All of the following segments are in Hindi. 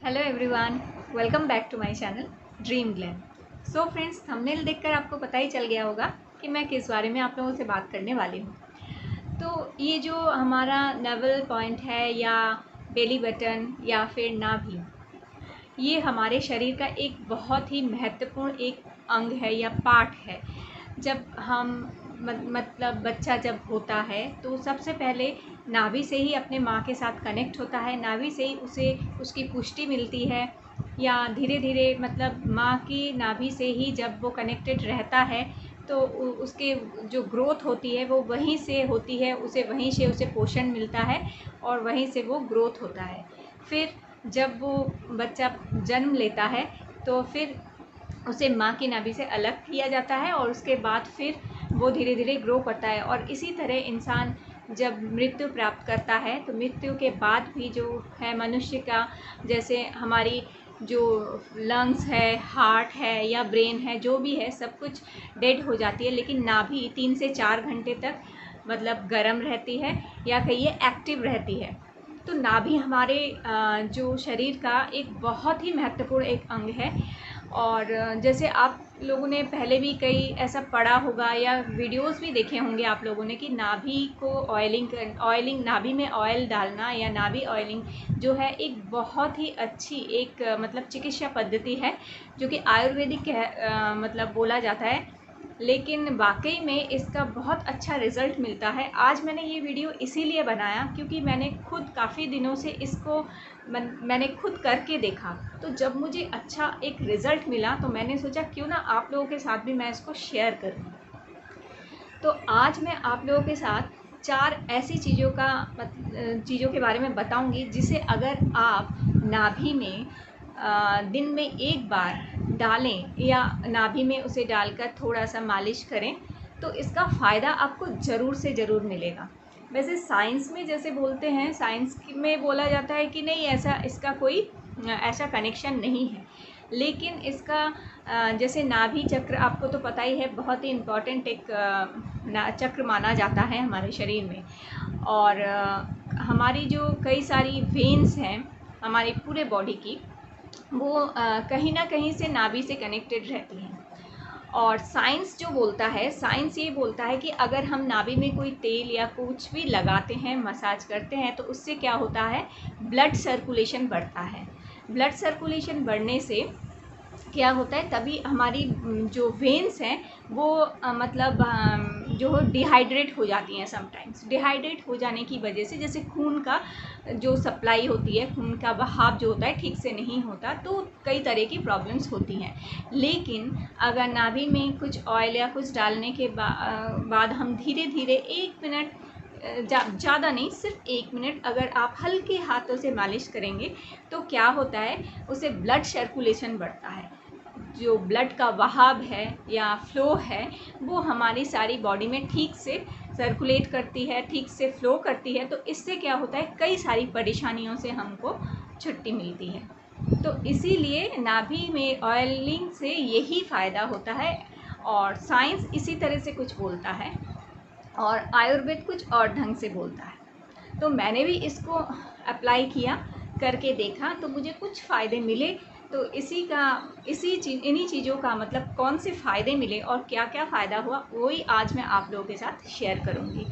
Hello everyone, welcome back to my channel dream glam. So friends, thumbnail देखकर आपको पता ही चल गया होगा कि मैं किस बारे में आप लोगों से बात करने वाली हूँ। तो ये जो हमारा नेवल पॉइंट है या बेली बटन या फिर नाभि, ये हमारे शरीर का एक बहुत ही महत्वपूर्ण एक अंग है या पार्ट है। जब हम मतलब बच्चा जब होता है तो सबसे पहले नाभि से ही अपने माँ के साथ कनेक्ट होता है, नाभि से ही उसे उसकी पुष्टि मिलती है, या धीरे धीरे मतलब माँ की नाभि से ही जब वो कनेक्टेड रहता है तो उसके जो ग्रोथ होती है वो वहीं से होती है, उसे वहीं से उसे पोषण मिलता है और वहीं से वो ग्रोथ होता है। फिर जब वो बच्चा जन्म लेता है तो फिर उसे माँ की नाभि से अलग किया जाता है और उसके बाद फिर वो धीरे धीरे ग्रो करता है। और इसी तरह इंसान जब मृत्यु प्राप्त करता है तो मृत्यु के बाद भी जो है मनुष्य का, जैसे हमारी जो लंग्स है, हार्ट है या ब्रेन है, जो भी है सब कुछ डेड हो जाती है, लेकिन नाभि 3 से 4 घंटे तक मतलब गर्म रहती है या कहिए एक्टिव रहती है। तो नाभि हमारे जो शरीर का एक बहुत ही महत्वपूर्ण एक अंग है। और जैसे आप लोगों ने पहले भी कई ऐसा पढ़ा होगा या वीडियोस भी देखे होंगे आप लोगों ने कि नाभि को ऑयलिंग नाभि में ऑयल डालना या नाभि ऑयलिंग जो है एक बहुत ही अच्छी एक मतलब चिकित्सा पद्धति है, जो कि आयुर्वेदिक मतलब बोला जाता है, लेकिन वाकई में इसका बहुत अच्छा रिज़ल्ट मिलता है। आज मैंने ये वीडियो इसीलिए बनाया क्योंकि मैंने खुद काफ़ी दिनों से इसको मैंने खुद करके देखा। तो जब मुझे अच्छा एक रिज़ल्ट मिला तो मैंने सोचा क्यों ना आप लोगों के साथ भी मैं इसको शेयर करूं। तो आज मैं आप लोगों के साथ 4 ऐसी चीज़ों के बारे में बताऊंगी जिसे अगर आप नाभि में दिन में एक बार डालें या नाभि में उसे डालकर थोड़ा सा मालिश करें तो इसका फ़ायदा आपको ज़रूर से ज़रूर मिलेगा। वैसे साइंस में जैसे बोलते हैं, साइंस में बोला जाता है कि नहीं ऐसा इसका कोई ऐसा कनेक्शन नहीं है, लेकिन इसका जैसे नाभि चक्र आपको तो पता ही है, बहुत ही इम्पॉर्टेंट एक चक्र माना जाता है हमारे शरीर में। और हमारी जो कई सारी वेन्स हैं हमारी पूरे बॉडी की, वो कहीं ना कहीं से नाभि से कनेक्टेड रहती हैं। और साइंस जो बोलता है, साइंस ये बोलता है कि अगर हम नाभि में कोई तेल या कुछ भी लगाते हैं, मसाज करते हैं, तो उससे क्या होता है, ब्लड सर्कुलेशन बढ़ता है। ब्लड सर्कुलेशन बढ़ने से क्या होता है, तभी हमारी जो वेन्स हैं वो मतलब जो डिहाइड्रेट हो जाती हैं। समटाइम्स डिहाइड्रेट हो जाने की वजह से जैसे खून का जो सप्लाई होती है, खून का बहाव जो होता है ठीक से नहीं होता, तो कई तरह की प्रॉब्लम्स होती हैं। लेकिन अगर नाभि में कुछ ऑयल या कुछ डालने के बाद हम धीरे धीरे 1 मिनट, ज़्यादा नहीं, सिर्फ 1 मिनट अगर आप हल्के हाथों से मालिश करेंगे तो क्या होता है, उसे ब्लड सर्कुलेशन बढ़ता है। जो ब्लड का बहाव है या फ्लो है वो हमारी सारी बॉडी में ठीक से सर्कुलेट करती है, ठीक से फ्लो करती है। तो इससे क्या होता है, कई सारी परेशानियों से हमको छुट्टी मिलती है। तो इसीलिए नाभि में ऑयलिंग से यही फ़ायदा होता है। और साइंस इसी तरह से कुछ बोलता है और आयुर्वेद कुछ और ढंग से बोलता है। तो मैंने भी इसको अप्लाई किया, करके देखा, तो मुझे कुछ फ़ायदे मिले। तो इन्हीं चीज़ों का मतलब कौन से फ़ायदे मिले और क्या क्या फ़ायदा हुआ वही आज मैं आप लोगों के साथ शेयर करूँगी।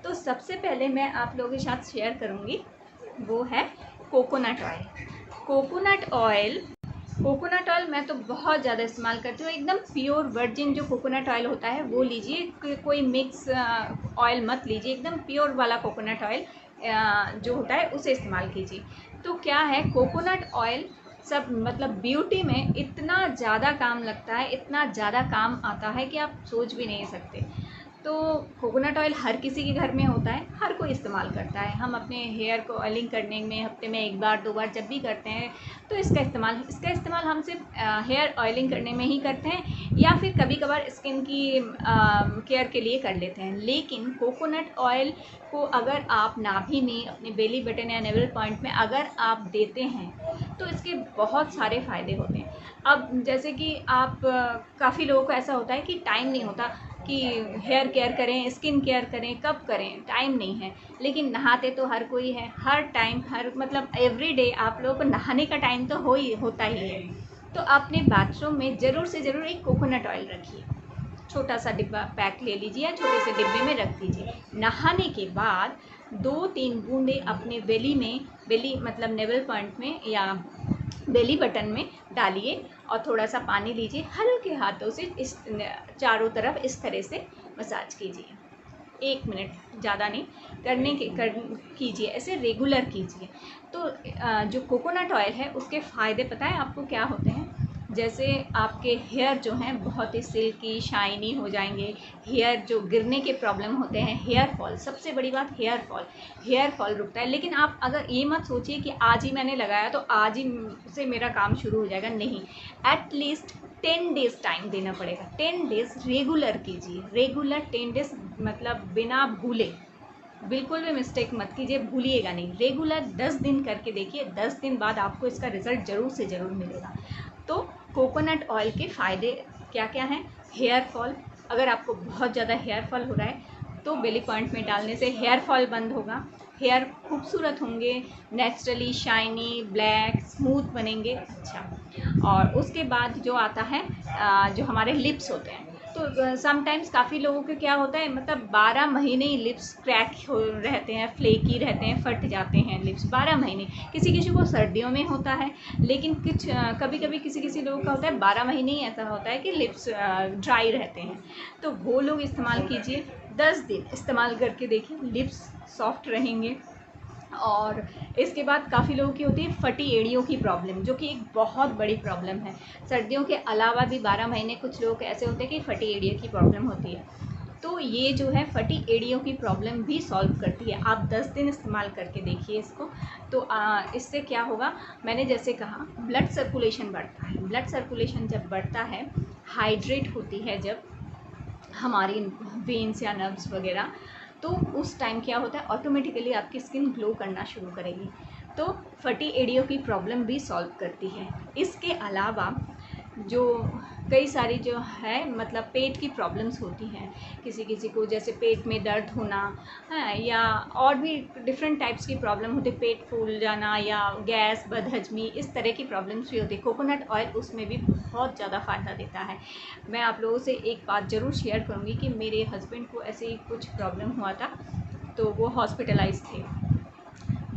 तो सबसे पहले मैं आप लोगों के साथ शेयर करूँगी वो है कोकोनट ऑयल। कोकोनट ऑयल मैं तो बहुत ज़्यादा इस्तेमाल करती हूँ। एकदम प्योर वर्जिन जो कोकोनट ऑयल होता है वो लीजिए, कोई मिक्स ऑयल मत लीजिए, एकदम प्योर वाला कोकोनट ऑयल जो होता है उसे इस्तेमाल कीजिए। तो क्या है, कोकोनट ऑयल सब मतलब ब्यूटी में इतना ज़्यादा काम लगता है, इतना ज़्यादा काम आता है कि आप सोच भी नहीं सकते। तो कोकोनट ऑयल हर किसी के घर में होता है, हर कोई इस्तेमाल करता है। हम अपने हेयर को ऑयलिंग करने में हफ्ते में 1 बार 2 बार जब भी करते हैं तो इसका इस्तेमाल हम सिर्फ हेयर ऑयलिंग करने में ही करते हैं, या फिर कभी कभार स्किन की केयर के लिए कर लेते हैं। लेकिन कोकोनट ऑयल को अगर आप नाभि में, अपने बेली बटन या नेवल पॉइंट में अगर आप देते हैं तो इसके बहुत सारे फ़ायदे होते हैं। अब जैसे कि आप काफ़ी लोगों को ऐसा होता है कि टाइम नहीं होता, कि हेयर केयर करें, स्किन केयर करें, कब करें, टाइम नहीं है। लेकिन नहाते तो हर कोई है, हर टाइम, हर मतलब एवरी डे आप लोगों को नहाने का टाइम तो होता ही है। तो अपने बाथरूम में ज़रूर से ज़रूर एक कोकोनट ऑयल रखिए, छोटा सा डिब्बा पैक ले लीजिए या छोटे से डिब्बे में रख दीजिए। नहाने के बाद 2-3 बूंदे अपने बेली मतलब नेवल पॉइंट में या बेली बटन में डालिए और थोड़ा सा पानी लीजिए, हल्के हाथों से इस चारों तरफ इस तरह से मसाज कीजिए। 1 मिनट, ज़्यादा नहीं कीजिए, ऐसे रेगुलर कीजिए। तो जो कोकोनट ऑयल है उसके फ़ायदे पता है आपको क्या होते हैं? जैसे आपके हेयर जो हैं बहुत ही सिल्की शाइनी हो जाएंगे। हेयर जो गिरने के प्रॉब्लम होते हैं, हेयर फॉल, सबसे बड़ी बात हेयर फॉल रुकता है। लेकिन आप अगर ये मत सोचिए कि आज ही मैंने लगाया तो आज ही से मेरा काम शुरू हो जाएगा, नहीं। एटलीस्ट 10 डेज़ टाइम देना पड़ेगा। 10 डेज़ रेगुलर कीजिए, रेगुलर 10 डेज़ मतलब बिना भूले, बिल्कुल भी मिस्टेक मत कीजिए, भूलिएगा नहीं। रेगुलर 10 दिन करके देखिए, 10 दिन बाद आपको इसका रिज़ल्ट ज़रूर से ज़रूर मिलेगा। तो कोकोनट ऑयल के फ़ायदे क्या क्या हैं? हेयर फॉल, अगर आपको बहुत ज़्यादा हेयर फॉल हो रहा है तो बेली पॉइंट में डालने से हेयर फॉल बंद होगा, हेयर खूबसूरत होंगे, नेचुरली शाइनी, ब्लैक, स्मूथ बनेंगे। अच्छा, और उसके बाद जो आता है जो हमारे लिप्स होते हैं, तो समटाइम्स काफ़ी लोगों के क्या होता है, मतलब 12 महीने ही लिप्स क्रैक हो रहते हैं, फ्लेकी रहते हैं, फट जाते हैं लिप्स 12 महीने। किसी किसी को सर्दियों में होता है, लेकिन कुछ कभी कभी किसी लोगों का होता है 12 महीने ही ऐसा होता है कि लिप्स ड्राई रहते हैं। तो वो लोग इस्तेमाल कीजिए, 10 दिन इस्तेमाल करके देखिए, लिप्स सॉफ्ट रहेंगे। और इसके बाद काफ़ी लोगों की होती है फटी एड़ियों की प्रॉब्लम, जो कि एक बहुत बड़ी प्रॉब्लम है। सर्दियों के अलावा भी 12 महीने कुछ लोग ऐसे होते हैं कि फटी एड़ियों की प्रॉब्लम होती है। तो ये जो है फटी एड़ियों की प्रॉब्लम भी सॉल्व करती है। आप 10 दिन इस्तेमाल करके देखिए इसको। तो इससे क्या होगा, मैंने जैसे कहा, ब्लड सर्कुलेशन बढ़ता है। ब्लड सर्कुलेशन जब बढ़ता है, हाइड्रेट होती है जब हमारी वेन्स या नर्व्स वगैरह, तो उस टाइम क्या होता है, ऑटोमेटिकली आपकी स्किन ग्लो करना शुरू करेगी। तो फटी एड़ियों की प्रॉब्लम भी सॉल्व करती है। इसके अलावा जो कई सारी जो है मतलब पेट की प्रॉब्लम्स होती हैं, किसी किसी को जैसे पेट में दर्द होना है, या और भी डिफरेंट टाइप्स की प्रॉब्लम होती है, पेट फूल जाना या गैस, बदहजमी, इस तरह की प्रॉब्लम्स भी होती है। कोकोनट ऑयल उसमें भी बहुत ज़्यादा फ़ायदा देता है। मैं आप लोगों से एक बात ज़रूर शेयर करूँगी कि मेरे हस्बैंड को ऐसे ही कुछ प्रॉब्लम हुआ था, तो वो हॉस्पिटलाइज थे।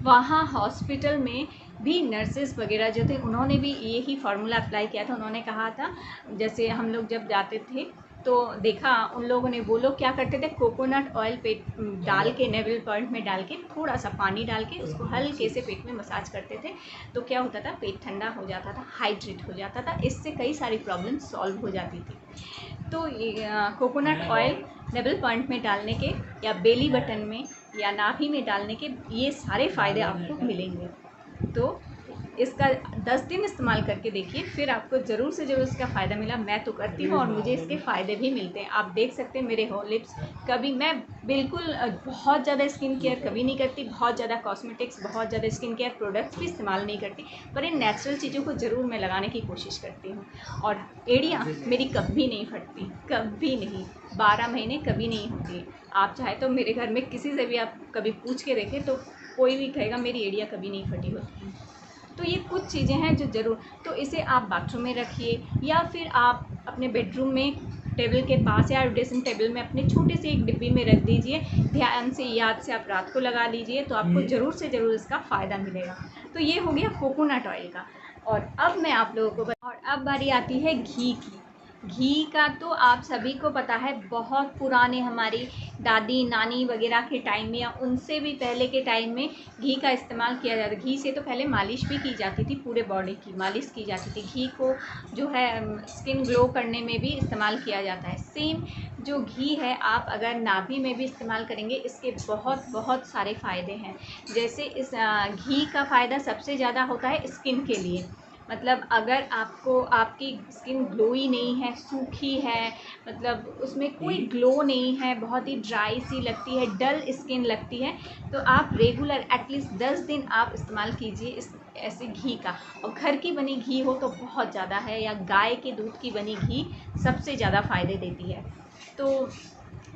वहाँ हॉस्पिटल में भी नर्सेस वगैरह जो थे, उन्होंने भी यही फार्मूला अप्लाई किया था। उन्होंने कहा था, जैसे हम लोग जब जाते थे तो देखा उन लोगों ने, वो लोग क्या करते थे, कोकोनट ऑयल पेट डाल के, नेवल पॉइंट में डाल के, थोड़ा सा पानी डाल के उसको हल्के से पेट में मसाज करते थे। तो क्या होता था, पेट ठंडा हो जाता था, हाइड्रेट हो जाता था, इससे कई सारी प्रॉब्लम सॉल्व हो जाती थी। तो कोकोनट ऑयल नेवल पॉइंट में डालने के या बेली बटन में या नाभि में डालने के ये सारे फ़ायदे आपको मिलेंगे। तो इसका 10 दिन इस्तेमाल करके देखिए, फिर आपको ज़रूर से ज़रूर इसका फ़ायदा मिला। मैं तो करती हूँ और मुझे इसके फ़ायदे भी मिलते हैं। आप देख सकते हैं मेरे लिप्स, कभी मैं बिल्कुल बहुत ज़्यादा स्किन केयर कभी नहीं करती, बहुत ज़्यादा कॉस्मेटिक्स, बहुत ज़्यादा स्किन केयर प्रोडक्ट्स भी इस्तेमाल नहीं करती, पर इन नेचुरल चीज़ों को ज़रूर मैं लगाने की कोशिश करती हूँ। और एड़ियाँ मेरी कभी नहीं फटती, कभी नहीं, 12 महीने कभी नहीं होती। आप चाहे तो मेरे घर में किसी से भी आप कभी पूछ के देखें तो कोई भी कहेगा मेरी एड़ियाँ कभी नहीं फटी होती हैं। तो ये कुछ चीज़ें हैं जो ज़रूर, तो इसे आप बाथरूम में रखिए या फिर आप अपने बेडरूम में टेबल के पास या ड्रेसिंग टेबल में अपने छोटे से एक डिब्बी में रख दीजिए। ध्यान से, याद से आप रात को लगा लीजिए, तो आपको ज़रूर से ज़रूर इसका फ़ायदा मिलेगा। तो ये हो गया कोकोनट ऑयल का। और अब मैं आप लोगों को और अब बारी आती है घी की। घी का तो आप सभी को पता है, बहुत पुराने हमारी दादी नानी वगैरह के टाइम में या उनसे भी पहले के टाइम में घी का इस्तेमाल किया जाता है। घी से तो पहले मालिश भी की जाती थी, पूरे बॉडी की मालिश की जाती थी। घी को जो है स्किन ग्लो करने में भी इस्तेमाल किया जाता है। सेम जो घी है, आप अगर नाभि में भी इस्तेमाल करेंगे, इसके बहुत बहुत सारे फ़ायदे हैं। जैसे इस घी का फ़ायदा सबसे ज़्यादा होता है स्किन के लिए। मतलब अगर आपको आपकी स्किन ग्लोई नहीं है, सूखी है, मतलब उसमें कोई ग्लो नहीं है, बहुत ही ड्राई सी लगती है, डल स्किन लगती है, तो आप रेगुलर एटलीस्ट 10 दिन आप इस्तेमाल कीजिए इस ऐसे घी का। और घर की बनी घी हो तो बहुत ज़्यादा है, या गाय के दूध की बनी घी सबसे ज़्यादा फ़ायदे देती है। तो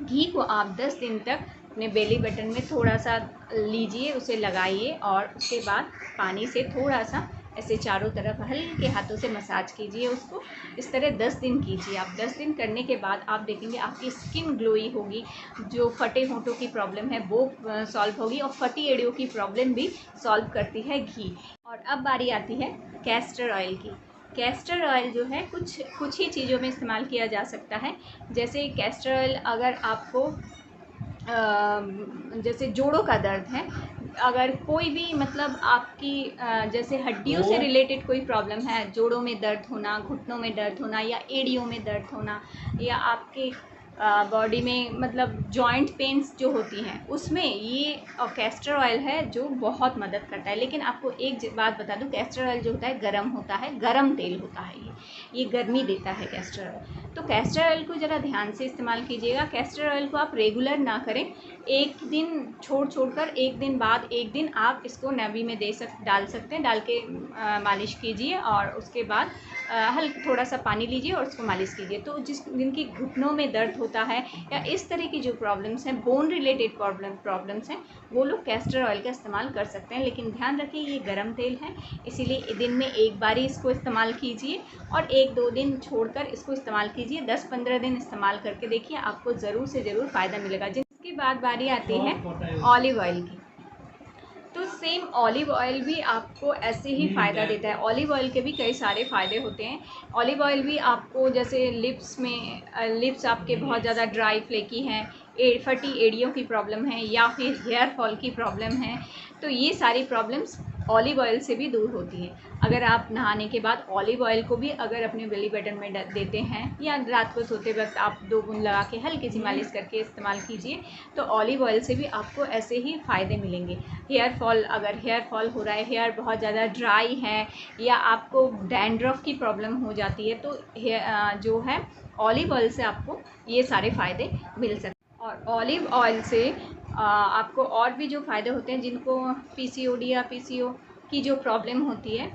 घी को आप 10 दिन तक अपने बेली बटन में थोड़ा सा लीजिए, उसे लगाइए और उसके बाद पानी से थोड़ा सा ऐसे चारों तरफ हल्के हाथों से मसाज कीजिए उसको। इस तरह 10 दिन कीजिए आप। 10 दिन करने के बाद आप देखेंगे आपकी स्किन ग्लोई होगी, जो फटे होंठों की प्रॉब्लम है वो सॉल्व होगी, और फटी एड़ियों की प्रॉब्लम भी सॉल्व करती है घी। और अब बारी आती है कैस्टर ऑयल की। कैस्टर ऑयल जो है कुछ ही चीज़ों में इस्तेमाल किया जा सकता है। जैसे कैस्टर ऑयल अगर आपको जैसे जोड़ों का दर्द है, अगर कोई भी मतलब आपकी जैसे हड्डियों से रिलेटेड कोई प्रॉब्लम है, जोड़ों में दर्द होना, घुटनों में दर्द होना या एड़ियों में दर्द होना, या आपके बॉडी में मतलब जॉइंट पेन्स जो होती हैं, उसमें ये कैस्टर ऑयल है जो बहुत मदद करता है। लेकिन आपको एक बात बता दूं, कैस्टर ऑयल जो होता है गर्म होता है, गर्म तेल होता है, ये गर्मी देता है कैस्टर ऑयल। तो कैस्टर ऑयल को ज़रा ध्यान से इस्तेमाल कीजिएगा। कैस्टर ऑयल को आप रेगुलर ना करें, एक दिन छोड़कर एक दिन बाद एक दिन आप इसको नबी में डाल सकते हैं, डाल के मालिश कीजिए और उसके बाद हल्का थोड़ा सा पानी लीजिए और उसको मालिश कीजिए। तो जिनकी घुटनों में दर्द होता है या इस तरह की जो प्रॉब्लम्स हैं, बोन रिलेटेड प्रॉब्लम्स हैं, वो लोग कैस्टर ऑयल का इस्तेमाल कर सकते हैं। लेकिन ध्यान रखिए ये गर्म तेल है, इसीलिए दिन में एक बार ही इसको इस्तेमाल कीजिए और 1-2 दिन छोड़कर इसको इस्तेमाल कीजिए। 10-15 दिन इस्तेमाल करके देखिए, आपको ज़रूर से ज़रूर फ़ायदा मिलेगा। जिसके बाद बारी आती है ऑलिव ऑयल की। तो सेम ऑलिव ऑयल भी आपको ऐसे ही फ़ायदा देता है। ऑलिव ऑयल के भी कई सारे फ़ायदे होते हैं। ऑलिव ऑयल भी आपको जैसे लिप्स आपके बहुत ज़्यादा ड्राई फ्लेकी हैं, फटी एड़ियों की प्रॉब्लम है या फिर हेयर फॉल की प्रॉब्लम है, तो ये सारी प्रॉब्लम्स ऑलिव ऑयल से भी दूर होती हैं। अगर आप नहाने के बाद ऑलिव ऑयल को भी अगर अपने बेली बटन में देते हैं या रात को सोते वक्त आप 2 बूंद लगा के हल्की सी मालिश करके इस्तेमाल कीजिए, तो ऑलिव ऑयल से भी आपको ऐसे ही फ़ायदे मिलेंगे। अगर हेयर फॉल हो रहा है, हेयर बहुत ज़्यादा ड्राई है या आपको डैंड्रफ की प्रॉब्लम हो जाती है, तो जो है ऑलिव ऑयल से आपको ये सारे फ़ायदे मिल सकते हैं। और ऑलिव ऑयल से आपको और भी जो फ़ायदे होते हैं, जिनको पीसीओडी या पीसीओ की जो प्रॉब्लम होती है,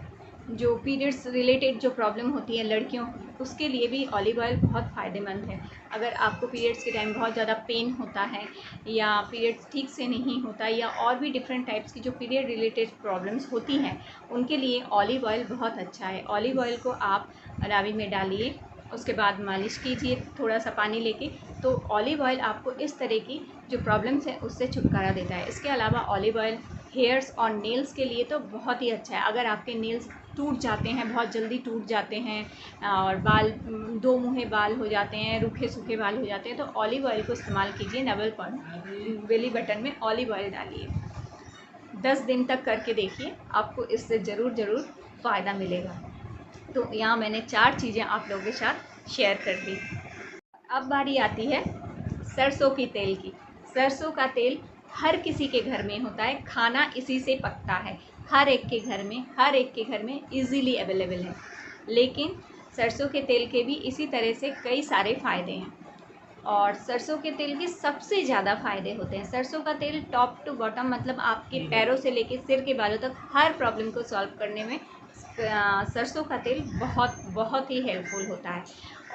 जो पीरियड्स रिलेटेड जो प्रॉब्लम होती है लड़कियों की, उसके लिए भी ऑलिव ऑयल बहुत फ़ायदेमंद है। अगर आपको पीरियड्स के टाइम बहुत ज़्यादा पेन होता है या पीरियड्स ठीक से नहीं होता या और भी डिफरेंट टाइप्स की जो पीरियड रिलेटेड प्रॉब्लम्स होती हैं, उनके लिए ऑलिव ऑयल बहुत अच्छा है। ऑलिव ऑयल को आप रावी में डालिए, उसके बाद मालिश कीजिए थोड़ा सा पानी लेके, तो ऑलिव ऑयल आपको इस तरह की जो प्रॉब्लम्स है उससे छुटकारा देता है। इसके अलावा ऑलिव ऑयल हेयर्स और नेल्स के लिए तो बहुत ही अच्छा है। अगर आपके नेल्स टूट जाते हैं, बहुत जल्दी टूट जाते हैं और बाल दो मुँहे बाल हो जाते हैं, रूखे सूखे बाल हो जाते हैं, तो ऑलिव ऑयल को इस्तेमाल कीजिए। नवल पर बेली बटन में ऑलिव ऑयल डालिए, 10 दिन तक करके देखिए, आपको इससे ज़रूर फ़ायदा मिलेगा। तो यहाँ मैंने 4 चीज़ें आप लोगों के साथ शेयर कर दी। अब बारी आती है सरसों की तेल की। सरसों का तेल हर किसी के घर में होता है, खाना इसी से पकता है, हर एक के घर में इजीली अवेलेबल है। लेकिन सरसों के तेल के भी इसी तरह से कई सारे फ़ायदे हैं और सरसों के तेल के सबसे ज़्यादा फ़ायदे होते हैं। सरसों का तेल टॉप टू बॉटम मतलब आपके पैरों से लेकर सिर के बालों तक हर प्रॉब्लम को सॉल्व करने में सरसों का तेल बहुत ही हेल्पफुल होता है।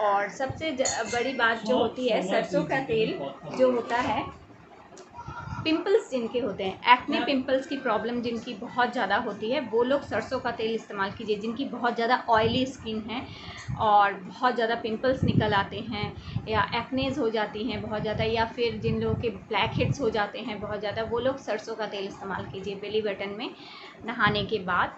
और सबसे बड़ी बात जो होती है, सरसों का तेल जो होता है, पिंपल्स जिनके होते हैं, एक्ने पिंपल्स की प्रॉब्लम जिनकी बहुत ज़्यादा होती है, वो लोग सरसों का तेल इस्तेमाल कीजिए। जिनकी बहुत ज़्यादा ऑयली स्किन है और बहुत ज़्यादा पिंपल्स निकल आते हैं या एक्नेज़ हो जाती हैं बहुत ज़्यादा, या फिर जिन लोगों के ब्लैक हेड्स हो जाते हैं बहुत ज़्यादा, वो लोग सरसों का तेल इस्तेमाल कीजिए। बेली बटन में नहाने के बाद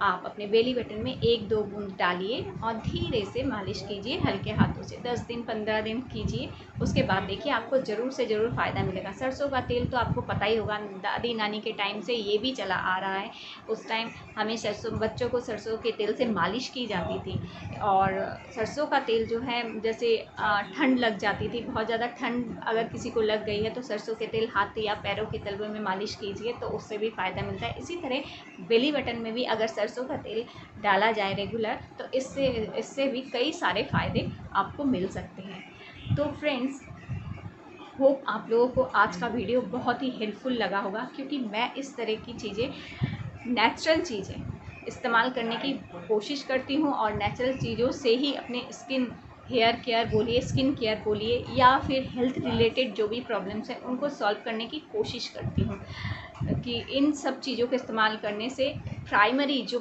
आप अपने बेली बटन में 1-2 बूंद डालिए और धीरे से मालिश कीजिए हल्के हाथों से। 10 दिन 15 दिन कीजिए, उसके बाद देखिए आपको ज़रूर से ज़रूर फ़ायदा मिलेगा। सरसों का तेल तो आपको पता ही होगा, दादी नानी के टाइम से ये भी चला आ रहा है। उस टाइम हमें बच्चों को सरसों के तेल से मालिश की जाती थी। और सरसों का तेल जो है, जैसे ठंड लग जाती थी, बहुत ज़्यादा ठंड अगर किसी को लग गई है, तो सरसों के तेल हाथ या पैरों के तलवे में मालिश कीजिए, तो उससे भी फ़ायदा मिलता है। इसी तरह बेली बटन में भी अगर सरसों का तेल डाला जाए रेगुलर, तो इससे भी कई सारे फ़ायदे आपको मिल सकते हैं। तो फ्रेंड्स, होप आप लोगों को आज का वीडियो बहुत ही हेल्पफुल लगा होगा, क्योंकि मैं इस तरह की चीज़ें, नेचुरल चीज़ें इस्तेमाल करने की कोशिश करती हूँ और नेचुरल चीज़ों से ही अपने स्किन हेयर केयर बोलिए, स्किन केयर बोलिए, या फिर हेल्थ रिलेटेड जो भी प्रॉब्लम्स हैं उनको सॉल्व करने की कोशिश करती हूँ कि इन सब चीज़ों का इस्तेमाल करने से प्राइमरी जो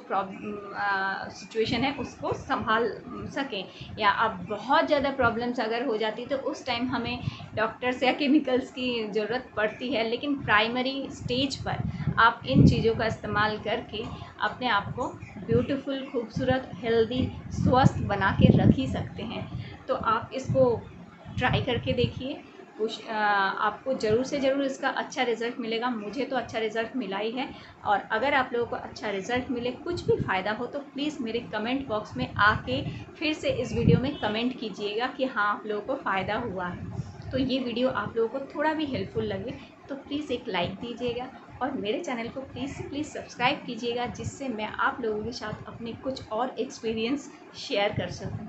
सिचुएशन है उसको संभाल सकें। या अब बहुत ज़्यादा प्रॉब्लम्स अगर हो जाती तो उस टाइम हमें डॉक्टर्स या केमिकल्स की ज़रूरत पड़ती है, लेकिन प्राइमरी स्टेज पर आप इन चीज़ों का इस्तेमाल करके अपने आप को ब्यूटीफुल, खूबसूरत, हेल्दी, स्वस्थ बना के रख ही सकते हैं। तो आप इसको ट्राई करके देखिए, आपको ज़रूर से ज़रूर इसका अच्छा रिज़ल्ट मिलेगा। मुझे तो अच्छा रिज़ल्ट मिला ही है, और अगर आप लोगों को अच्छा रिज़ल्ट मिले, कुछ भी फ़ायदा हो, तो प्लीज़ मेरे कमेंट बॉक्स में आके फिर से इस वीडियो में कमेंट कीजिएगा कि हाँ, आप लोगों को फ़ायदा हुआ है। तो ये वीडियो आप लोगों को थोड़ा भी हेल्पफुल लगे तो प्लीज़ एक लाइक दीजिएगा, और मेरे चैनल को प्लीज़ सब्सक्राइब कीजिएगा, जिससे मैं आप लोगों के साथ अपने कुछ और एक्सपीरियंस शेयर कर सकूँ।